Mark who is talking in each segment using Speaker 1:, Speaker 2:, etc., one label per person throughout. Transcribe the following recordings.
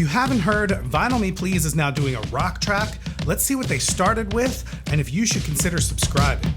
Speaker 1: you haven't heard, Vinyl Me Please is now doing a rock track. Let's see what they started with, and if you should consider subscribing.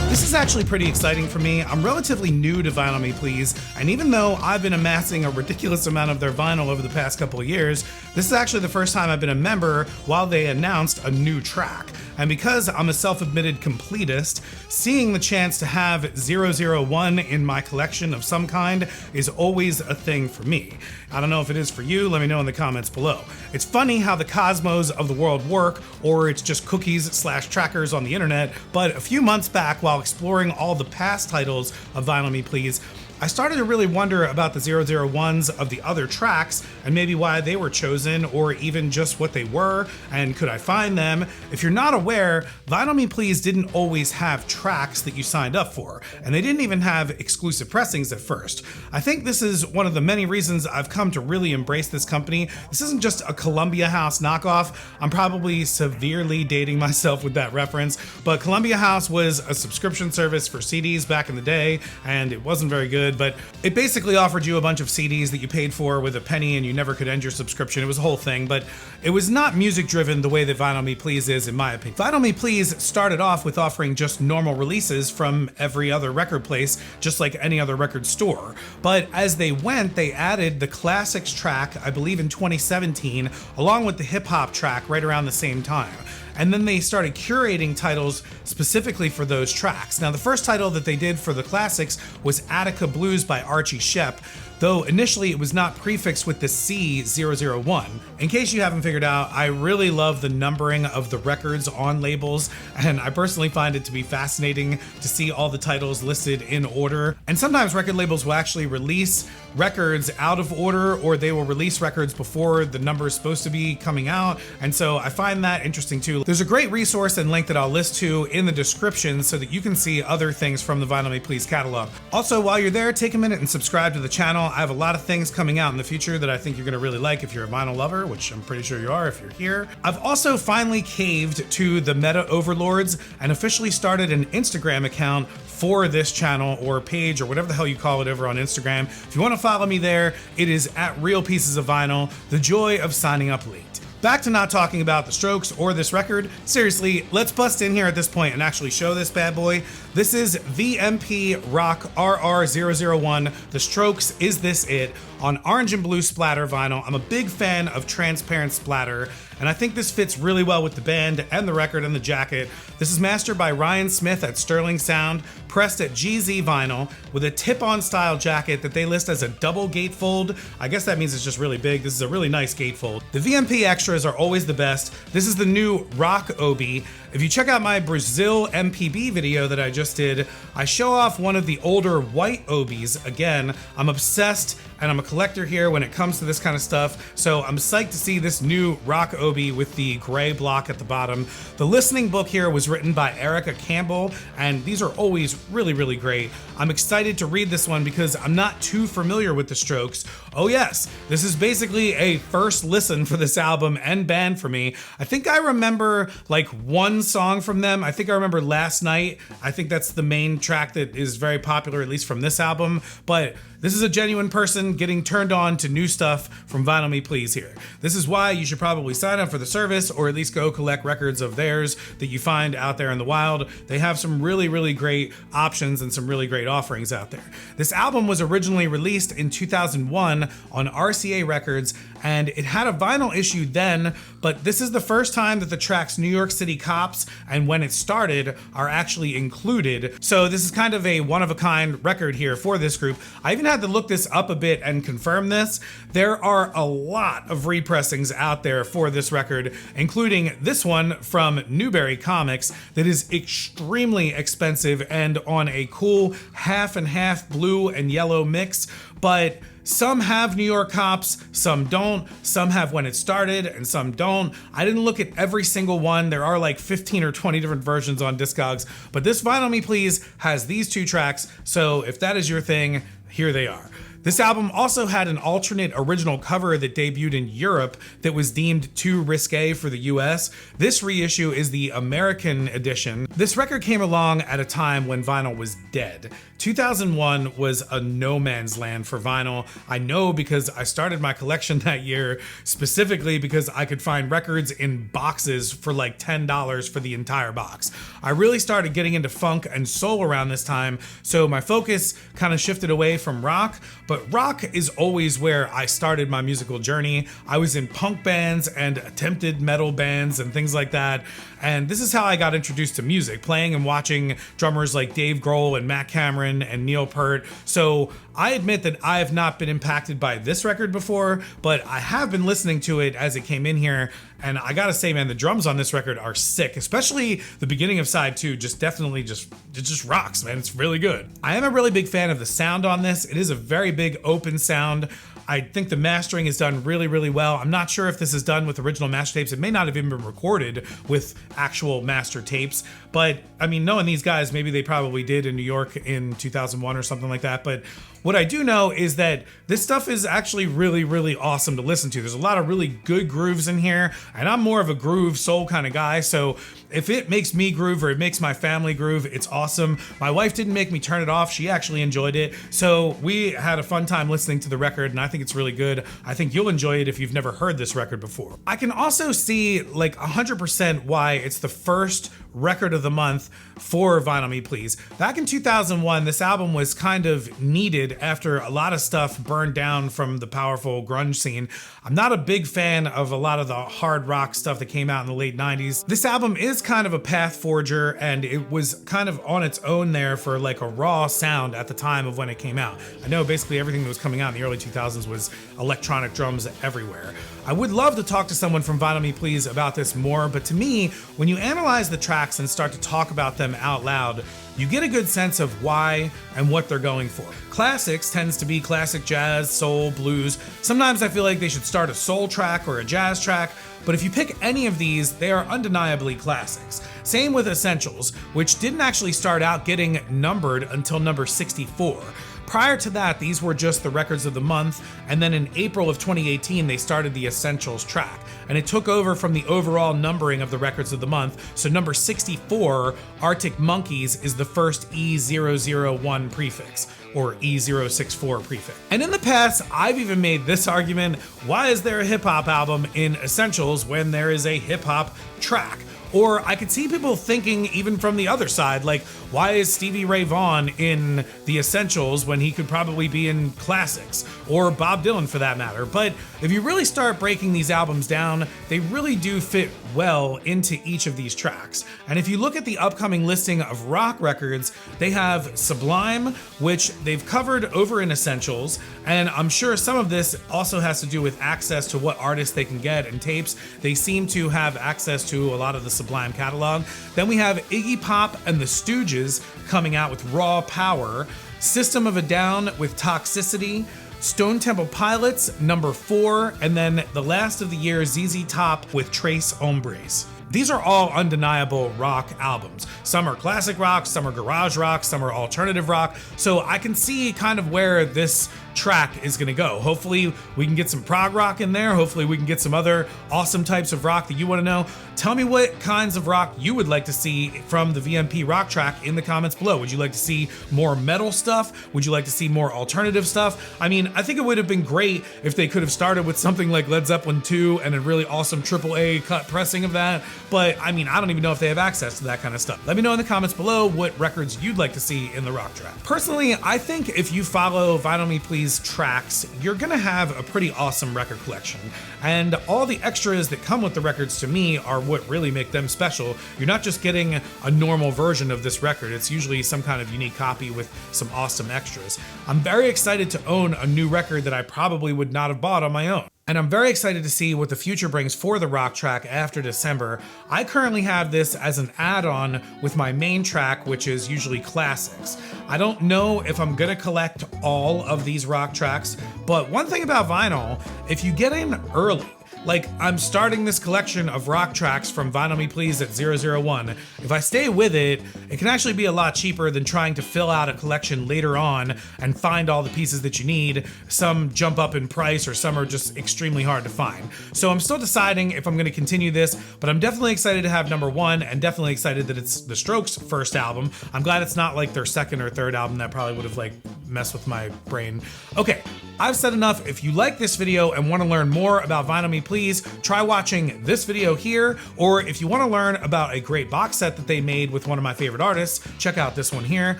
Speaker 1: This is actually pretty exciting for me. I'm relatively new to Vinyl Me Please, and even though I've been amassing a ridiculous amount of their vinyl over the past couple of years, this is actually the first time I've been a member while they announced a new track. And because I'm a self-admitted completist, seeing the chance to have 001 in my collection of some kind is always a thing for me. I don't know if it is for you, let me know in the comments below. It's funny how the cosmos of the world work, or it's just cookies/trackers on the internet, but a few months back while exploring all the past titles of Vinyl Me Please, I started to really wonder about the 001s of the other tracks and maybe why they were chosen or even just what they were and could I find them. If you're not aware, Vinyl Me Please didn't always have tracks that you signed up for, and they didn't even have exclusive pressings at first. I think this is one of the many reasons I've come to really embrace this company. This isn't just a Columbia House knockoff. I'm probably severely dating myself with that reference, but Columbia House was a subscription service for CDs back in the day, and it wasn't very good. But it basically offered you a bunch of CDs that you paid for with a penny and you never could end your subscription. It was a whole thing, but it was not music driven the way that Vinyl Me Please is, in my opinion. Vinyl Me Please started off with offering just normal releases from every other record place, just like any other record store. But as they went, they added the classics track, I believe in 2017, along with the hip hop track right around the same time. And then they started curating titles specifically for those tracks. Now, the first title that they did for the classics was Attica Blues by Archie Shepp, though initially it was not prefixed with the C001. In case you haven't figured out, I really love the numbering of the records on labels, and I personally find it to be fascinating to see all the titles listed in order. And sometimes record labels will actually release records out of order, or they will release records before the number is supposed to be coming out, and so I find that interesting too. There's a great resource and link that I'll list to in the description so that you can see other things from the Vinyl Me Please catalog. Also, while you're there, take a minute and subscribe to the channel. I have a lot of things coming out in the future that I think you're gonna really like if you're a vinyl lover, which I'm pretty sure you are if you're here. I've also finally caved to the meta overlords and officially started an Instagram account for this channel or page or whatever the hell you call it over on Instagram. If you wanna follow me there, it is at Real Pieces of Vinyl, the joy of signing up late. Back to not talking about the Strokes or this record. Seriously, let's bust in here at this point and actually show this bad boy. This is VMP Rock RR001, The Strokes, Is This It? On orange and blue splatter vinyl. I'm a big fan of transparent splatter, and I think this fits really well with the band and the record and the jacket. This is mastered by Ryan Smith at Sterling Sound, pressed at GZ Vinyl, with a tip-on style jacket that they list as a double gatefold. I guess that means it's just really big. This is a really nice gatefold. The VMP extras are always the best. This is the new Rock Obi. If you check out my Brazil MPB video that I just did, I show off one of the older white Obies. Again, I'm obsessed and I'm a collector here when it comes to this kind of stuff, so I'm psyched to see this new Rock Obi with the gray block at the bottom. The listening book here was written by Erica Campbell, and these are always really, really great. I'm excited to read this one because I'm not too familiar with the Strokes. Oh yes, this is basically a first listen for this album and band for me. I think I remember like one song from them. I think I remember Last Night. I think that's the main track that is very popular, at least from this album, but this is a genuine person getting turned on to new stuff from Vinyl Me Please here. This is why you should probably sign up for the service or at least go collect records of theirs that you find out there in the wild. They have some really, really great options and some really great offerings out there. This album was originally released in 2001 on RCA Records, and it had a vinyl issue then, but this is the first time that the tracks New York City Cops and When It Started are actually included. So this is kind of a one-of-a-kind record here for this group. I even had to look this up a bit and confirm this. There are a lot of repressings out there for this record, including this one from Newberry Comics that is extremely expensive and on a cool half and half blue and yellow mix, but some have New York Cops, some don't. Some have When It Started and some don't. I didn't look at every single one. There are like 15 or 20 different versions on Discogs, but this Vinyl Me Please has these two tracks, so if that is your thing, here they are. This album also had an alternate original cover that debuted in Europe that was deemed too risque for the US. This reissue is the American edition. This record came along at a time when vinyl was dead. 2001 was a no man's land for vinyl. I know because I started my collection that year specifically because I could find records in boxes for like $10 for the entire box. I really started getting into funk and soul around this time, so my focus kind of shifted away from rock, but rock is always where I started my musical journey. I was in punk bands and attempted metal bands and things like that, and this is how I got introduced to music, playing and watching drummers like Dave Grohl and Matt Cameron and Neil Peart. So I admit that I have not been impacted by this record before, but I have been listening to it as it came in here, and I gotta say, man, the drums on this record are sick, especially the beginning of side 2. It just rocks, man. It's really good. I am a really big fan of the sound on this. It is a very big open sound. I think the mastering is done really, really well. I'm not sure if this is done with original master tapes. It may not have even been recorded with actual master tapes, but I mean, knowing these guys, maybe they probably did in New York in 2001 or something like that. But what I do know is that this stuff is actually really, really awesome to listen to. There's a lot of really good grooves in here, and I'm more of a groove soul kind of guy. So if it makes me groove or it makes my family groove, it's awesome. My wife didn't make me turn it off. She actually enjoyed it. So we had a fun time listening to the record, and I think it's really good. I think you'll enjoy it if you've never heard this record before. I can also see like 100% why it's the first record of the month for Vinyl Me Please. Back in 2001, this album was kind of needed after a lot of stuff burned down from the powerful grunge scene. I'm not a big fan of a lot of the hard rock stuff that came out in the late 90s. This album is kind of a path forger, and it was kind of on its own there for like a raw sound at the time of when it came out. I know basically everything that was coming out in the early 2000s was electronic drums everywhere. I would love to talk to someone from Vinyl Me Please about this more, but to me, when you analyze the tracks and start to talk about them out loud, you get a good sense of why and what they're going for. Classics tends to be classic jazz, soul, blues. Sometimes I feel like they should start a soul track or a jazz track, but if you pick any of these, they are undeniably classics. Same with Essentials, which didn't actually start out getting numbered until number 64. Prior to that, these were just the records of the month, and then in April of 2018, they started the Essentials track, and it took over from the overall numbering of the records of the month. So number 64, Arctic Monkeys, is the first E001 prefix, or E064 prefix. And in the past, I've even made this argument: why is there a hip hop album in Essentials when there is a hip hop track? Or I could see people thinking even from the other side, like, why is Stevie Ray Vaughan in the Essentials when he could probably be in Classics, or Bob Dylan for that matter? But if you really start breaking these albums down, they really do fit well into each of these tracks. And if you look at the upcoming listing of rock records, they have Sublime, which they've covered over in Essentials, and I'm sure some of this also has to do with access to what artists they can get and tapes. They seem to have access to a lot of the Sublime catalog. Then we have Iggy Pop and the Stooges coming out with Raw Power, System of a Down with Toxicity, Stone Temple Pilots, number 4, and then the last of the year, ZZ Top with Trace Hombres. These are all undeniable rock albums. Some are classic rock, some are garage rock, some are alternative rock. So I can see kind of where this track is gonna go. Hopefully we can get some prog rock in there. Hopefully we can get some other awesome types of rock that you wanna know. Tell me what kinds of rock you would like to see from the VMP rock track in the comments below. Would you like to see more metal stuff? Would you like to see more alternative stuff? I mean, I think it would have been great if they could have started with something like Led Zeppelin 2 and a really awesome AAA cut pressing of that. But I mean, I don't even know if they have access to that kind of stuff. Let me know in the comments below what records you'd like to see in the rock track. Personally, I think if you follow Vinyl Me Please tracks, you're gonna have a pretty awesome record collection. And all the extras that come with the records, to me, are what really make them special. You're not just getting a normal version of this record. It's usually some kind of unique copy with some awesome extras. I'm very excited to own a new record that I probably would not have bought on my own. And I'm very excited to see what the future brings for the rock track after December. I currently have this as an add-on with my main track, which is usually classics. I don't know if I'm gonna collect all of these rock tracks, but one thing about vinyl, if you get in early, Like, I'm starting this collection of rock tracks from Vinyl Me Please at 001. If I stay with it, it can actually be a lot cheaper than trying to fill out a collection later on and find all the pieces that you need. Some jump up in price or some are just extremely hard to find. So I'm still deciding if I'm going to continue this, but I'm definitely excited to have number one and definitely excited that it's the Strokes' first album. I'm glad it's not like their second or third album. That probably would have like messed with my brain. Okay, I've said enough. If you like this video and want to learn more about Vinyl Me Please, try watching this video here, or if you want to learn about a great box set that they made with one of my favorite artists, check out this one here.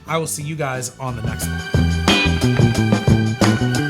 Speaker 1: I will see you guys on the next one.